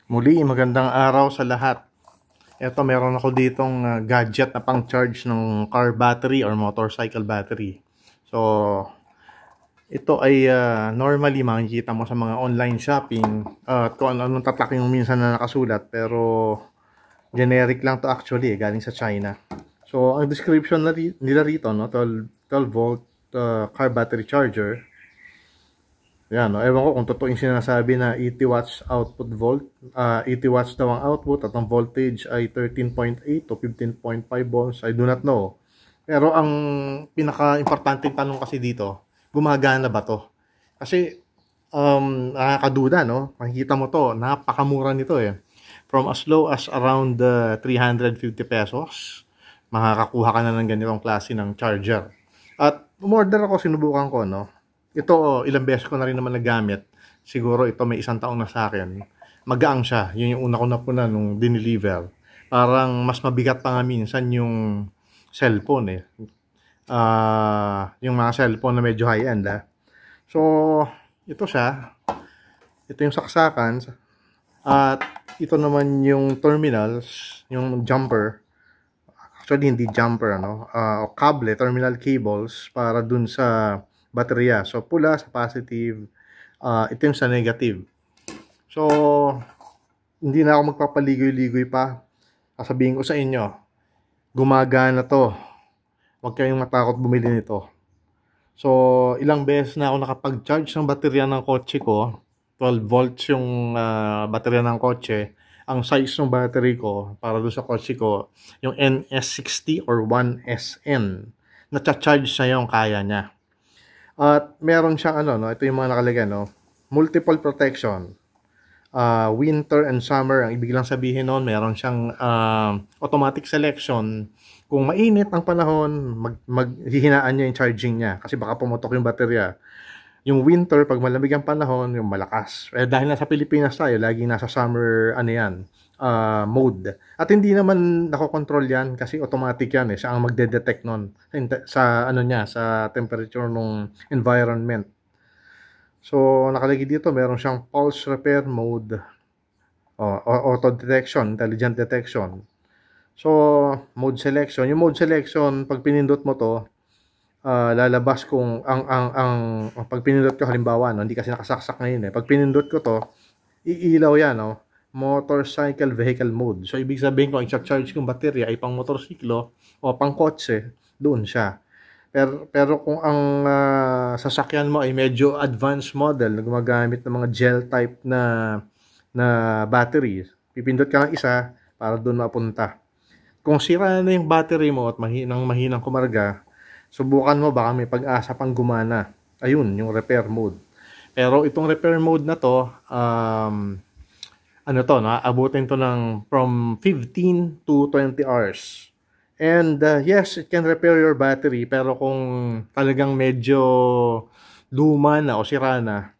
Muli, magandang araw sa lahat. Ito, meron ako ditong gadget na pang-charge ng car battery or motorcycle battery. So, ito ay normally makikita mo sa mga online shopping at kung anong tatak yung minsan na nakasulat, pero generic lang to actually, galing sa China. So, ang description nila rito, no, 12 volt car battery charger. Yan, no? Ewan ko kung totoo yung sinasabi na 80 watts output volt. 80 watts daw ang output at ang voltage ay 13.8 to 15.5 volts. I do not know. Pero ang pinaka-importanting tanong kasi dito, gumagana ba to? Kasi nakakaduda, no? Makikita mo to, napakamura nito eh. From as low as around 350 pesos, makakakuha ka na ng ganitong klase ng charger. At umorder ako, sinubukan ko, no? Ito, ilang beses ko na rin naman nagamit. Siguro ito may 1 taon na sa akin. Magaang siya. Yun yung una ko na puna nung dineliver. Parang mas mabigat pa nga minsan yung cellphone eh. Yung mga cellphone na medyo high-end So, ito siya. Ito yung saksakan. At ito naman yung terminals, yung jumper. Actually, hindi jumper, kable, terminal cables para dun sa baterya. So, pula sa positive, itim sa negative. So, hindi na ako magpapaligoy-ligoy pa. Sasabihin ko sa inyo, gumagana to. Huwag kayong matakot bumili nito. So, ilang beses na ako nakapag-charge ng baterya ng kotse ko. 12 volts yung baterya ng kotse. Ang size ng battery ko para doon sa kotse ko, yung NS60 or 1SN. Nacha-charge na yung kaya niya. At meron siyang ito yung mga nakalagay, multiple protection. Winter and summer, ang ibig lang sabihin noon, meron siyang automatic selection. Kung mainit ang panahon, maghihinaan niya yung charging niya kasi baka pumutok yung baterya. Yung winter, pag malamig ang panahon, yung malakas. Dahil nasa Pilipinas tayo, laging nasa summer, mode. At hindi naman nakokontrol yan kasi automatic yan siya ang magde-detect nun sa sa temperature ng environment. So, nakalagay dito, meron siyang pulse repair mode, auto detection, intelligent detection. So, mode selection. Yung mode selection, pag pinindot mo to, lalabas kung pag pinindot ko halimbawa, hindi kasi nakasaksak ngayon pag pinindot ko to, iilaw yan, motorcycle vehicle mode. So, ibig sabihin ko, i-charge kong baterya ay pang motorsiklo o pang kotse, doon siya. Pero kung ang sasakyan mo ay medyo advanced model na gumagamit ng mga gel type na battery, pipindot ka ng isa para doon mapunta. Kung sira na yung battery mo at mahinang kumarga, subukan mo, baka may pag-asa pang gumana. Ayun, yung repair mode. Pero itong repair mode na to, abutin to ng from 15 to 20 hours. And yes, it can repair your battery, pero kung talagang medyo luma na o sira na,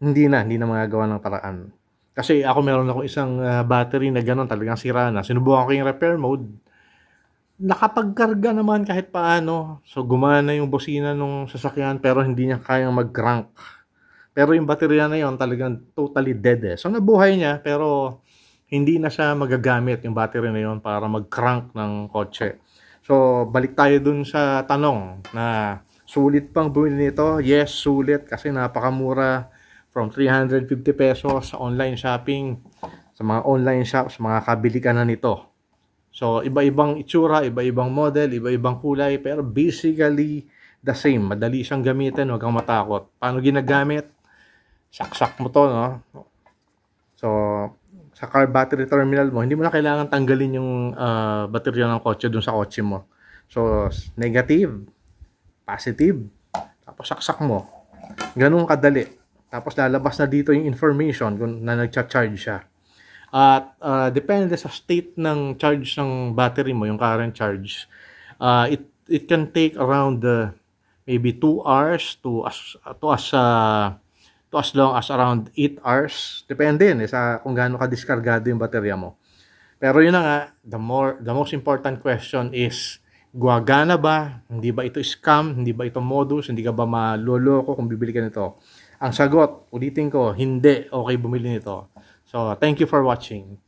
hindi na magagawa ng paraan. Kasi ako meron ako isang battery na gano'n, talagang sira na. Sinubukan ko yung repair mode. Nakapagkarga naman kahit paano. So gumana yung bosina nung sasakyan pero hindi niya kayang mag-crank. Pero yung baterya na yon talagang totally dead So nabuhay niya pero hindi na siya magagamit yung battery na yon para mag-crank ng kotse. So balik tayo dun sa tanong na sulit pang bumili nito. Yes, sulit kasi napakamura, from 350 pesos sa online shopping. Sa mga online shops, makakabili ka na nito. So iba-ibang itsura, iba-ibang model, iba-ibang kulay, pero basically the same. Madali siyang gamitin, huwag kang matakot. Paano ginagamit? Saksak mo to, So, sa car battery terminal mo, hindi mo na kailangan tanggalin yung baterya ng kotse dun sa kotse mo. So, negative, positive, tapos saksak mo. Ganun kadali. Tapos lalabas na dito yung information kung na nagcha-charge siya. At depende sa state ng charge ng battery mo, yung current charge, it can take around maybe 2 hours to as long as around 8 hours. Depende sa kung gaano ka diskargado yung baterya mo. Pero yun na nga, the most important question is, gumagana ba? Hindi ba ito scam? Hindi ba ito modus? Hindi ka ba maloloko kung bibili ka nito? Ang sagot, ulitin ko, hindi okay bumili nito. So, thank you for watching.